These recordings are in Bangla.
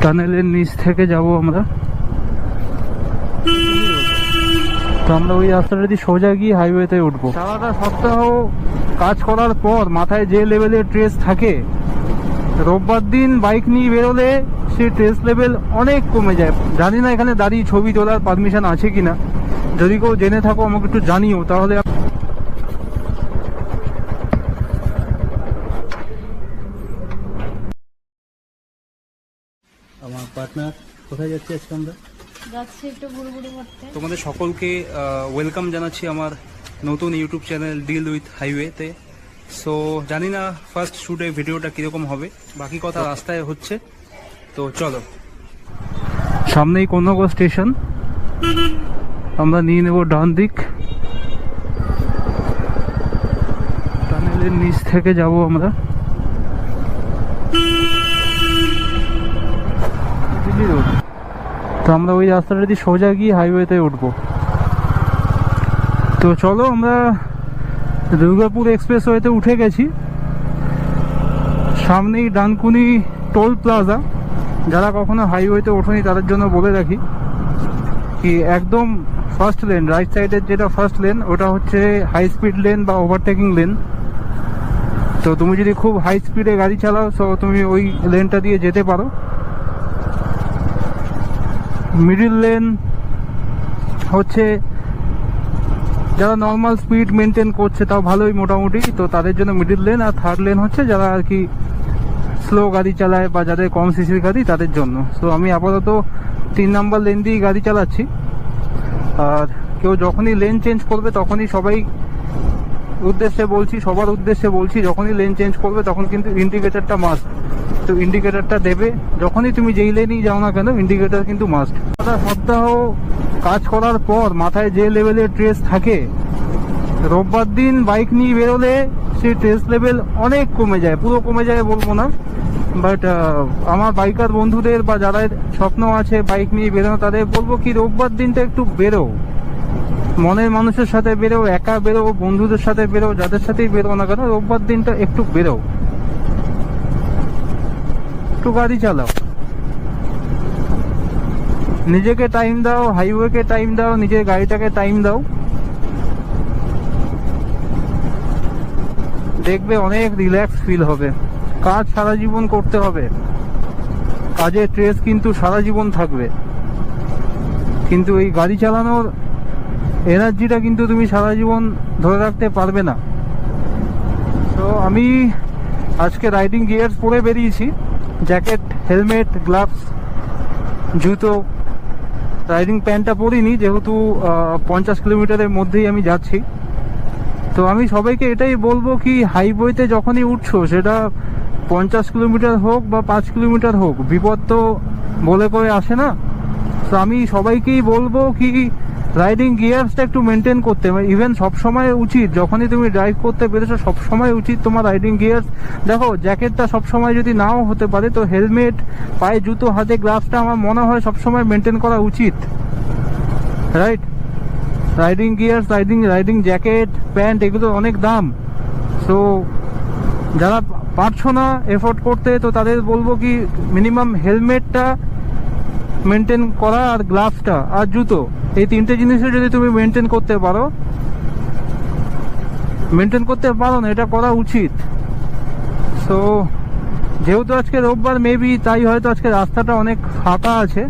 টানেলের নিচ থেকে যাব আমরা। তো আমরা ওই রাস্তাটা দিয়ে সোজা গিয়ে হাইওয়েতে উঠবো। সারাটা সপ্তাহ কাজ করার পর মাথায় যে লেভেলের স্ট্রেস থাকে, রোববার দিন বাইক নিয়ে বেরোলে সেই স্ট্রেস লেভেল অনেক কমে যায়। জানি না এখানে দাঁড়িয়ে ছবি তোলার পারমিশন আছে কিনা, যদি কেউ জেনে থাকো আমাকে একটু জানিও। তাহলে আমার পার্টনার কোথায় যাচ্ছি আজকে আমরা? যাচ্ছি একটু ঘুরঘুরি করতে। তোমাদের সকলকে ওয়েলকাম জানাচ্ছি আমার নতুন ইউটিউব চ্যানেল ডিল উইথ হাইওয়েতে। সো জানি না ফার্স্ট শুটে ভিডিওটা কীরকম হবে, বাকি কথা রাস্তায় হচ্ছে। তো চলো, সামনেই কোন্নগর স্টেশন, আমরা নিয়ে নেব ডান দিক। টানেলের নিচ থেকে যাব আমরা। তো আমরা ওই রাস্তাটা দিয়ে সোজা গিয়ে হাইওয়েতে উঠবো। তো চলো, আমরা দুর্গাপুর এক্সপ্রেসওয়েতে উঠে গেছি। সামনেই ডানকুনি টোল প্লাজা। যারা কখনো হাইওয়েতে ওঠেনি তাদের জন্য বলে রাখি কি একদম ফার্স্ট লেন, রাইট সাইডের যেটা ফার্স্ট লেন ওটা হচ্ছে হাই স্পিড লেন বা ওভারটেকিং লেন। তো তুমি যদি খুব হাই স্পিডে গাড়ি চালাও তো তুমি ওই লেনটা দিয়ে যেতে পারো। মিডিল লেন হচ্ছে যারা নর্মাল স্পিড মেনটেন করছে, তাও ভালোই মোটামুটি, তো তাদের জন্য মিডিল লেন। আর থার্ড লেন হচ্ছে যারা আর কি স্লো গাড়ি চালায় বা যাদের কম সিসির গাড়ি তাদের জন্য। সো আমি আপাতত 3 নম্বর লেন দিয়েই গাড়ি চালাচ্ছি। আর কেউ যখনই লেন চেঞ্জ করবে তখনই সবার উদ্দেশ্যে বলছি যখনই লেন চেঞ্জ করবে তখন কিন্তু ইন্ডিকেটারটা মাস্ট। তো ইন্ডিকেটারটা দেবে যখনই তুমি যেই লেনেই যাও না কেন, ইন্ডিকেটার কিন্তু মাস্ট। সারা সপ্তাহ কাজ করার পর মাথায় যে লেভেলের স্ট্রেস থাকে, রোববার দিন বাইক নিয়ে বেরোলে সেই স্ট্রেস লেভেল অনেক কমে যায়। পুরো কমে যায় বলবো না, বাট আমার বাইকার বন্ধুদের বা যারা স্বপ্ন আছে বাইক নিয়ে বেরোনো তাদের বলবো কি রোববার দিনটা একটু বেরো, মনের মানুষের সাথে বেরো, একা বেরো, বন্ধুদের সাথে বেরো, যাদের সাথেই বেরো না কেন, রোববার দিনটা একটু বেরো, একটু গাড়ি চালাও, নিজেকে টাইম দাও, হাইওয়েকে টাইম দাও, নিজের গাড়িটাকে টাইম দাও। দেখবে অনেক রিল্যাক্স ফিল হবে। কাজ সারা জীবন করতে হবে, কাজের স্ট্রেস কিন্তু সারা জীবন থাকবে, কিন্তু এই গাড়ি চালানোর এনার্জিটা কিন্তু তুমি সারা জীবন ধরে রাখতে পারবে না। তো আমি আজকে রাইডিং গিয়ার্স পরে বেরিয়েছি, জ্যাকেট, হেলমেট, গ্লাভস, জুতো। রাইডিং প্যান্টটা পরিনি যেহেতু 50 কিলোমিটারের মধ্যেই আমি যাচ্ছি। তো আমি সবাইকে এটাই বলবো কি হাইওয়েতে যখনই উঠছো, সেটা 50 কিলোমিটার হোক বা 5 কিলোমিটার হোক, বিপদ তো বলে করে আসে না। তো আমি সবাইকেই বলবো কি রাইডিং গিয়ার্সটা একটু মেনটেন করতে। ইভেন সবসময় উচিত, যখনই তুমি ড্রাইভ করতে পেরেছো সবসময় উচিত তোমার রাইডিং গিয়ার্স। দেখো, জ্যাকেটটা সবসময় যদি নাও হতে পারে তো হেলমেট, পায়ে জুতো, হাতে গ্লাভসটা আমার মনে হয় সবসময় মেনটেন করা উচিত, right? Riding gears, riding jacket, pant, এগুলো অনেক দাম। সো যারা পারছো না এফোর্ড করতে, তো তাদের বলবো কি মিনিমাম হেলমেটটা মেনটেন করা, আর গ্লাভসটা আর জুতো, এই 3টে জিনিসে যদি তুমি মেনটেন করতে পারো না, এটা করা উচিত। সো যেহেতু আজকে রোববার মেবি, তাই হয়তো আজকে রাস্তাটা অনেক ফাঁকা আছে,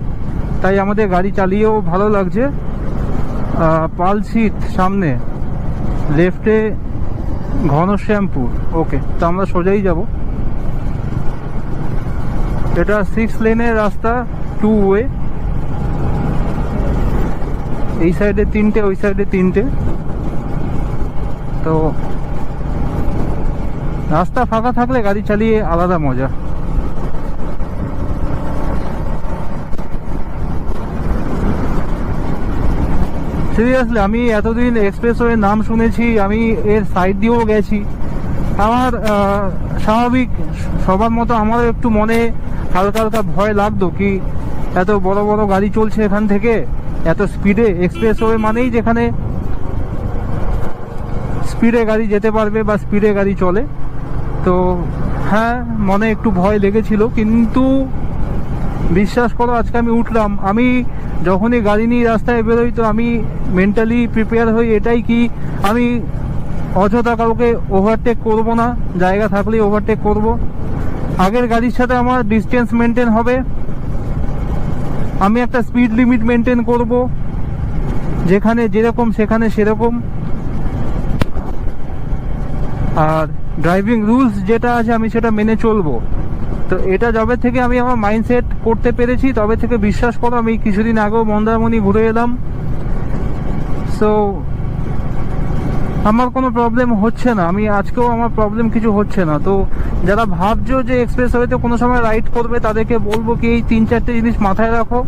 তাই আমাদের গাড়ি চালিয়েও ভালো লাগছে। পালশিট সামনে, লেফটে ঘনশ্যামপুর। ওকে, তো আমরা সোজাই যাব। এটা 6 লেনের রাস্তা, 2 ওয়ে। এই সাইডে 3টে, ওই সাইডে 3টে। তো রাস্তা ফাঁকা থাকলে গাড়ি চালিয়ে আলাদা মজা। সিরিয়াসলি আমি এতদিন এক্সপ্রেসওয়ের নাম শুনেছি, আমি এর সাইড দিয়েও গেছি। আমার স্বাভাবিক সবার মতো আমারও একটু মনে হালকা হালকা ভয় লাগতো কি এত বড় বড় গাড়ি চলছে এখান থেকে এত স্পিডে। এক্সপ্রেসওয়ে মানেই যেখানে স্পিডে গাড়ি যেতে পারবে বা স্পিডে গাড়ি চলে। তো হ্যাঁ, মনে একটু ভয় লেগেছিল, কিন্তু বিশ্বাস করো, আজকে আমি উঠলাম, আমি যখনই গাড়ি নিয়ে রাস্তায় বেরোই তো আমি মেন্টালি প্রিপেয়ার হই এটাই কি আমি অযথা কাউকে ওভারটেক করব না, জায়গা থাকলেই ওভারটেক করব। আগের গাড়ির সাথে আমার ডিস্টেন্স মেনটেন হবে, আমি একটা স্পিড লিমিট মেনটেন করব, যেখানে যেরকম সেখানে সেরকম। আর ড্রাইভিং রুলস যেটা আছে আমি সেটা মেনে চলবো। তো এটা যবে থেকে আমি আমার মাইন্ডসেট করতে পেরেছি তবে থেকে বিশ্বাস করো, আমি কিছুদিন আগেও মন্দারমণি ঘুরে এলাম, সো আমার কোনো প্রবলেম হচ্ছে না, আমি আজকেও আমার প্রবলেম কিছু হচ্ছে না। তো যারা ভাবছো যে এক্সপ্রেসওয়েতে কোনো সময় রাইড করবে তাদেরকে বলবো কি এই 3-4টে জিনিস মাথায় রাখো,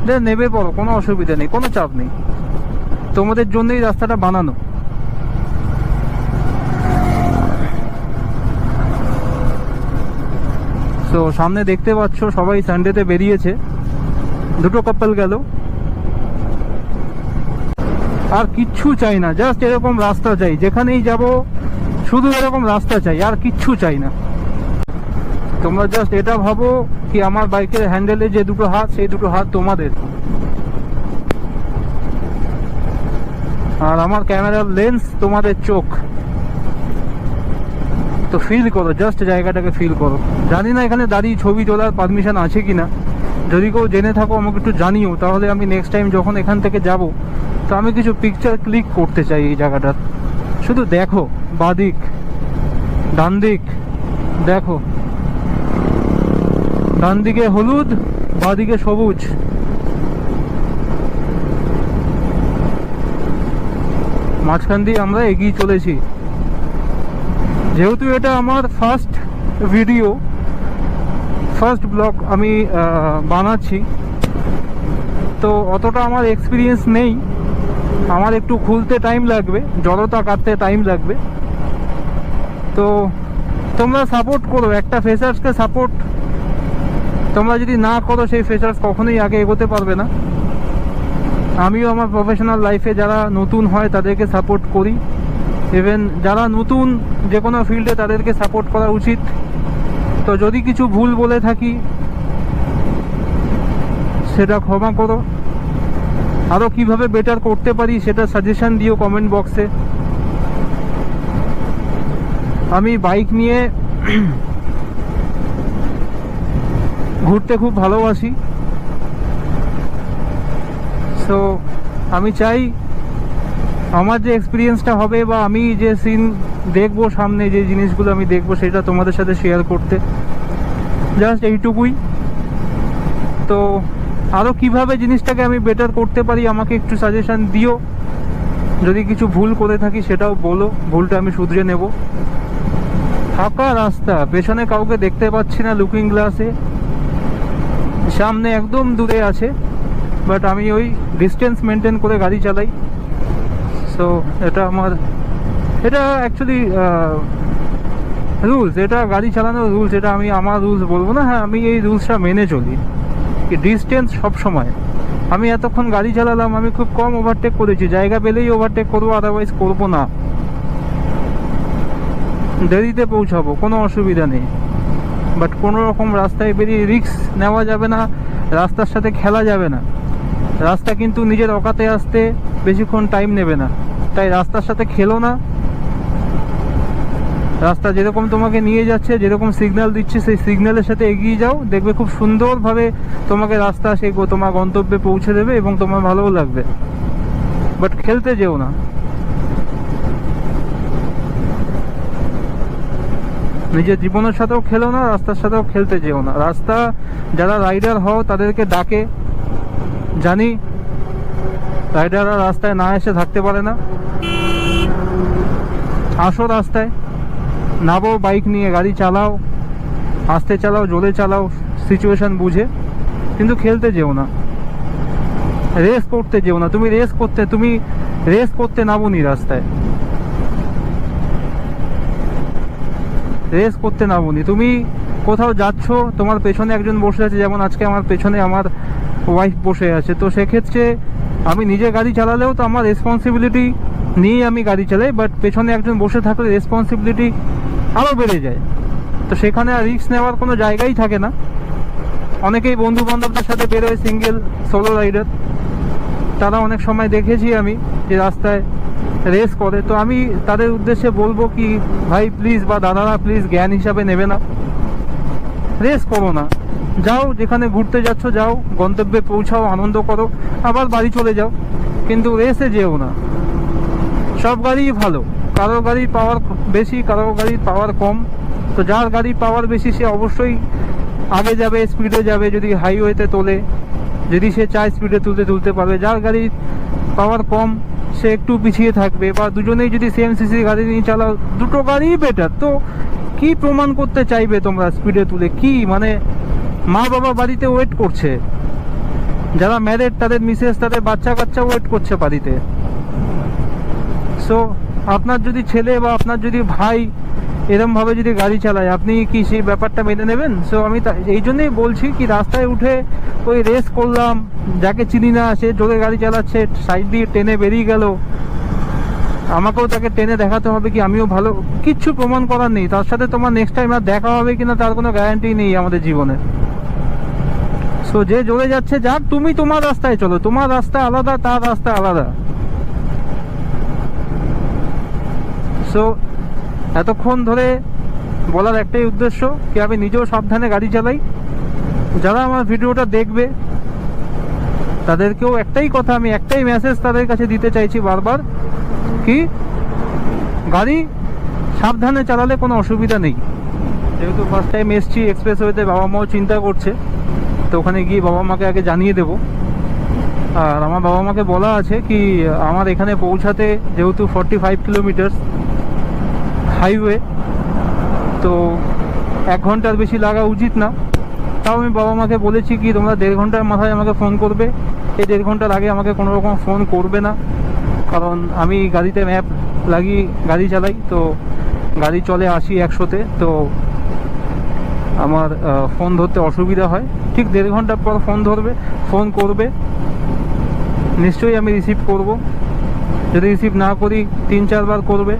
দেন নেবে পড়ো, কোনো অসুবিধা নেই, কোনো চাপ নেই, তোমাদের জন্যই রাস্তাটা বানানো। তো সামনে দেখতে পাচ্ছ সবাই সানডেতে বেরিয়েছে, দুটো কাপল গেল। আর কিচ্ছু চাই না, জাস্ট এরকম রাস্তা চাই, যেখানেই যাব শুধু এরকম রাস্তা চাই, আর কিচ্ছু চাই না। তোমরা জাস্ট এটা ভাবো কি আমার বাইকের হ্যান্ডেলে যে দুটো হাত, সেই দুটো হাত তোমাদের, আর আমার ক্যামেরার লেন্স তোমাদের চোখ। তো ফিল করো, জাস্ট জায়গাটাকে ফিল করো। জানি না এখানে দাঁড়িয়ে ছবি তোলার পারমিশন আছে কিনা, যদি কেউ জেনে থাকো আমাকে একটু জানিও, তাহলে আমি নেক্সট টাইম যখন এখান থেকে যাব তো আমি কিছু পিকচার ক্লিক করতে চাই এই জায়গাটার। শুধু দেখো, বাদিক ডান দিক দেখো, ডান দিকে হলুদ, বাদিকে সবুজ। মাঝখান দিয়ে আমরা এগিয়ে চলেছি। যেহেতু এটা আমার ফার্স্ট ভিডিও, ফার্স্ট ব্লগ আমি বানাচ্ছি, তো অতটা আমার এক্সপিরিয়েন্স নেই, আমার একটু খুলতে টাইম লাগবে, জড়তা কাটতে টাইম লাগবে। তো তোমরা সাপোর্ট করো, একটা ফ্রেশার্সকে সাপোর্ট তোমরা যদি না করো সেই ফ্রেশার্স কখনোই আগে এগোতে পারবে না। আমিও আমার প্রফেশনাল লাইফে যারা নতুন হয় তাদেরকে সাপোর্ট করি, ইভেন যারা নতুন যে কোনো ফিল্ডে তাদেরকে সাপোর্ট করা উচিত। তো যদি কিছু ভুল বলে থাকি সেটা ক্ষমা করো, আরও কিভাবে বেটার করতে পারি সেটা সাজেশন দিও কমেন্ট বক্সে। আমি বাইক নিয়ে ঘুরতে খুব ভালোবাসি, সো আমি চাই আমার যে এক্সপিরিয়েন্সটা হবে বা আমি যে সিন দেখবো সামনে, যে জিনিসগুলো আমি দেখবো সেটা তোমাদের সাথে শেয়ার করতে, জাস্ট এইটুকুই। তো আরও কিভাবে জিনিসটাকে আমি বেটার করতে পারি আমাকে একটু সাজেশন দিও, যদি কিছু ভুল করে থাকি সেটাও বলো, ভুলটা আমি শুধরে নেব। ফাঁকা রাস্তা, পেছনে কাউকে দেখতে পাচ্ছি না লুকিং গ্লাসে, সামনে একদম দূরে আছে, বাট আমি ওই ডিস্টেন্স মেনটেন করে গাড়ি চালাই। সো এটা আমার, এটা অ্যাকচুয়ালি রুলস, এটা গাড়ি চালানোর রুলস, এটা আমি আমার রুলস বলবো না, হ্যাঁ আমি এই রুলসটা মেনে চলি। ডিস্টেন্স সব সময়, আমি এতক্ষণ গাড়ি চালালাম, আমি খুব কম ওভারটেক করেছি, জায়গা পেলেই ওভারটেক করবো, আদারওয়াইজ করবো না। দেরিতে পৌঁছাবো, কোনো অসুবিধা নেই, বাট কোনো রকম রাস্তায় বেরিয়ে রিস্ক নেওয়া যাবে না, রাস্তার সাথে খেলা যাবে না। রাস্তা কিন্তু নিজের অকাতে আসতে বেশিক্ষণ টাইম নেবে না, তাই রাস্তার সাথে খেলো না। রাস্তা যেরকম তোমাকে নিয়ে যাচ্ছে, যেরকম সিগন্যাল দিচ্ছে সেই সিগন্যালের সাথে এগিয়ে যাও, দেখবে খুব সুন্দরভাবে তোমাকে রাস্তা সেই তোমার গন্তব্যে পৌঁছে দেবে এবং তোমার ভালোও লাগবে। বাট খেলতে যেও না, নিজের জীবনের সাথেও খেলো না, রাস্তার সাথেও খেলতে যেও না। রাস্তা যারা রাইডার হও তাদেরকে ডাকে, জানি রাইডাররা রাস্তায় না এসে থাকতে পারে না, আসো রাস্তায়, নামো, বাইক নিয়ে গাড়ি চালাও, আস্তে চালাও জোরে চালাও সিচুয়েশন বুঝে, কিন্তু খেলতে যেও না, রেস করতে যেও না। তুমি রেস করতে নামোনি রাস্তায়, রেস করতে নামোনি, তুমি কোথাও যাচ্ছ, তোমার পেছনে একজন বসে আছে, যেমন আজকে আমার পেছনে আমার ওয়াইফ বসে আছে, তো সেক্ষেত্রে আমি নিজে গাড়ি চালালেও তো আমার রেসপন্সিবিলিটি নিয়ে আমি গাড়ি চালাই, বাট পেছনে একজন বসে থাকলে রেসপন্সিবিলিটি আরও বেড়ে যায়, তো সেখানে আর রিস্ক নেওয়ার কোনো জায়গাই থাকে না। অনেকেই বন্ধু বান্ধবদের সাথে বেরোয় সিঙ্গেল সোলো রাইডার, তারা অনেক সময় দেখেছি আমি যে রাস্তায় রেস করে। তো আমি তাদের উদ্দেশ্যে বলবো কি ভাই প্লিজ, বা দাদারা প্লিজ, জ্ঞান হিসাবে নেবে না, রেস করো না। যাও, যেখানে ঘুরতে যাচ্ছ যাও, গন্তব্যে পৌঁছাও, আনন্দ করো, আবার বাড়ি চলে যাও, কিন্তু রেসে যেও না। সব গাড়িই ভালো, কারো গাড়ির পাওয়ার বেশি, কারো গাড়ির পাওয়ার কম। তো যার গাড়ির পাওয়ার বেশি সে অবশ্যই আগে যাবে, স্পিডে যাবে, যদি হাইওয়েতে তোলে, যদি সে চায় স্পিডে তুলতে পারবে। যার গাড়ির পাওয়ার কম সে একটু পিছিয়ে থাকবে, বা দুজনেই যদি সেম সিসির গাড়ি নিয়ে চালাও, দুটো গাড়িই বেটার। তো কি প্রমাণ করতে চাইবে তোমরা স্পিডে তুলে? কি মানে, মা বাবা বাড়িতে ওয়েট করছে, যারা ম্যারেড তাদের মিসেস, তাদের বাচ্চা কাচ্চা ওয়েট করছে বাড়িতে। সো আপনার যদি ছেলে বা আপনার যদি ভাই এরমভাবে যদি গাড়ি চালায়, আপনি কি সেই ব্যাপারটা মেনে নেবেন? সো আমি এই জন্যই বলছি কি, রাস্তায় উঠে ওই রেস করলাম, যাকে চিনি না সে জোরে গাড়ি চালাচ্ছে, সাইড দিয়ে টেনে বেরিয়ে গেল, আমাকেও তাকে টেনে দেখাতে হবে কি আমিও ভালো? কিচ্ছু প্রমাণ করার নেই। তার সাথে তোমার নেক্সট টাইম আর দেখা হবে কিনা তার কোনো গ্যারান্টি নেই আমাদের জীবনে। সো যে জোরে যাচ্ছে যাক, তুমি তোমার রাস্তায় চলো, তোমার রাস্তা আলাদা, তার রাস্তা আলাদা। সো এতক্ষণ ধরে বলার একটাই উদ্দেশ্য কি, আমি নিজেও সাবধানে গাড়ি চালাই, যারা আমার ভিডিওটা দেখবে তাদেরকেও একটাই কথা, আমি একটাই মেসেজ তাদের কাছে দিতে চাইছি বারবার, কি গাড়ি সাবধানে চালালে কোনো অসুবিধা নেই। যেহেতু ফার্স্ট টাইম এসছি এক্সপ্রেসওয়েতে, বাবা মাও চিন্তা করছে, তো ওখানে গিয়ে বাবা মাকে আগে জানিয়ে দেবো। আর আমার বাবা মাকে বলা আছে কি, আমার এখানে পৌঁছাতে যেহেতু 45 কিলোমিটার হাইওয়ে, তো 1 ঘন্টার বেশি লাগা উচিত না। তাও আমি বাবা মাকে বলেছি কি, তোমরা 1.5 ঘন্টার মাথায় আমাকে ফোন করবে, এই 1.5 ঘন্টার আগে আমাকে কোনো রকম ফোন করবে না, কারণ আমি গাড়িতে ম্যাপ লাগিয়ে গাড়ি চালাই, তো গাড়ি চলে 80-100-তে, তো আমার ফোন ধরতে অসুবিধা হয়। ঠিক 1.5 ঘন্টা পর ফোন করবে, নিশ্চয়ই আমি রিসিভ করব। যদি রিসিভ না করি 3-4 বার করবে,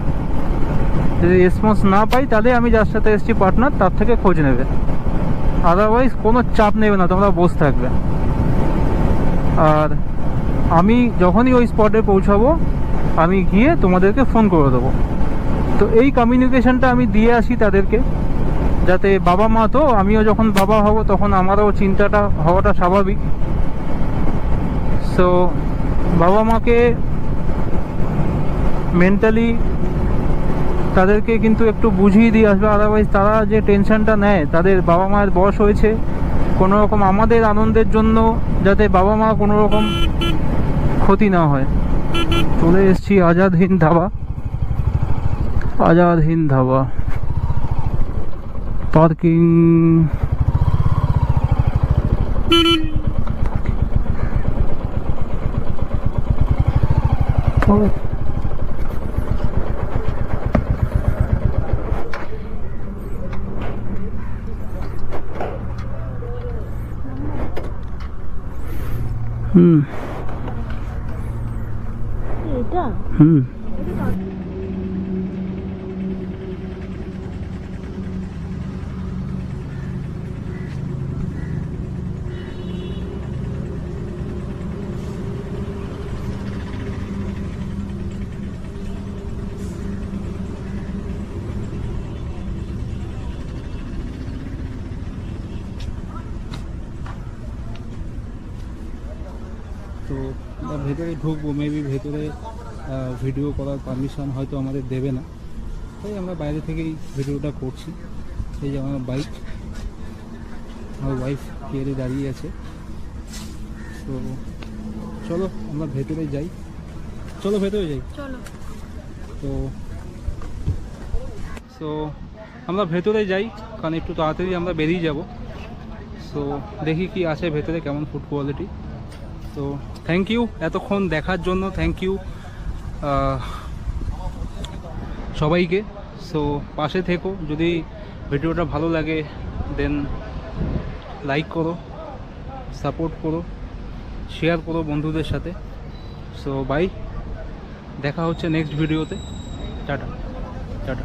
যদি রেসপন্স না পাই তাহলে আমি যার সাথে এসছি পার্টনার, তার থেকে খোঁজ নেবে, আদারওয়াইজ কোনো চাপ নেবে না, তোমরা বসে থাকবে। আর আমি যখনই ওই স্পটে পৌঁছাবো আমি গিয়ে তোমাদেরকে ফোন করে দেবো। তো এই কমিউনিকেশনটা আমি দিয়ে আসি তাদেরকে, যাতে বাবা মা, তো আমিও যখন বাবা হব তখন আমারও চিন্তাটা হওয়াটা স্বাভাবিক। সো বাবা মাকে মেন্টালি তাদেরকে কিন্তু একটু বুঝিয়ে দিয়ে আসবে, আদারওয়াইজ তারা যে টেনশনটা নেয়, তাদের বাবা মায়ের বয়স হয়েছে, কোনো রকম আমাদের আনন্দের জন্য যাতে বাবা মা কোনো রকম ক্ষতি না হয়। চলে এসেছি আজাদ হিন্দ ধাবা, পার্কিং। এটা তো ভেতরে ঢুকবো, মেবি ভেতরে ভিডিও করার পারমিশন হয়তো আমাদের দেবে না, তাই আমরা বাইরে থেকেই ভিডিওটা করছি। এই যে আমার বাইক, আমার ওয়াইফ কেয়ারে দাঁড়িয়ে আছে। তো চলো আমরা ভেতরে যাই, চলো ভেতরে যাই। তো আমরা ভেতরে যাই, কারণ একটু তাড়াতাড়ি আমরা বেরিয়ে যাব। সো দেখি কি আছে ভেতরে, কেমন ফুড কোয়ালিটি। তো থ্যাংক ইউ এতক্ষণ দেখার জন্য, থ্যাংক ইউ সবাইকে। সো পাশে থেকো, যদি ভিডিওটা ভালো লাগে দেন লাইক করো, সাপোর্ট করো, শেয়ার করো বন্ধুদের সাথে। সো বাই, দেখা হচ্ছে নেক্সট ভিডিওতে। Tata tata.